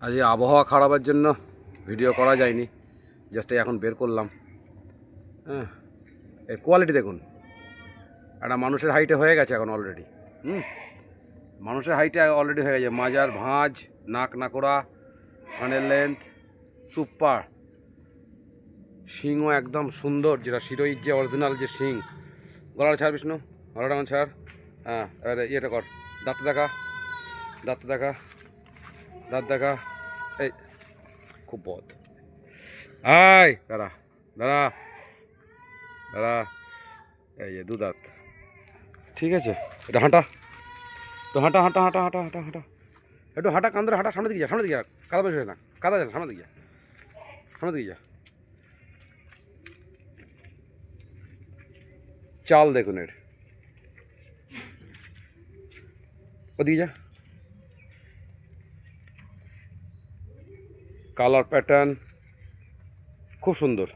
আজ এই আবহাওয়া খারাপের জন্য ভিডিও করা যায়নি, জাস্ট এখন বের করলাম। হ্যাঁ, এর কোয়ালিটি দেখুন, একটা মানুষের হাইটে হয়ে গেছে এখন অলরেডি। মানুষের হাইটে অলরেডি হয়ে গেছে। মাজার ভাঁজ, নাক নাকোড়া, কানের লেন্থ সুপার, শিংও একদম সুন্দর, যেটা শিরোইর যে অরিজিনাল যে শিং। গলাটা ছাড় বিষ্ণু, গলাটা আমার ছাড়। হ্যাঁ, এবারে ইয়েটা কর, দাঁত দেখা, দাঁত দেখা, দাঁত দেখা। এই খুব বদ। আয় দাঁড়া, দাঁড়া, দাঁড়া। এই যে দু দাঁত, ঠিক আছে। এটা হাঁটা, তো হাঁটা হাঁটা হাঁটা হাঁটা হাঁটা হাঁটা, একটু হাঁটা, কান ধরে হাঁটা, সামনে দিকে যা, সামনে দিকে যা, কাদা বেশি না, কাদা যা, সামনে দিকে যা, সামনে দিকে যা। চাল দেখুন এর, ওদিকে যা। কালার প্যাটার্ন খুব সুন্দর।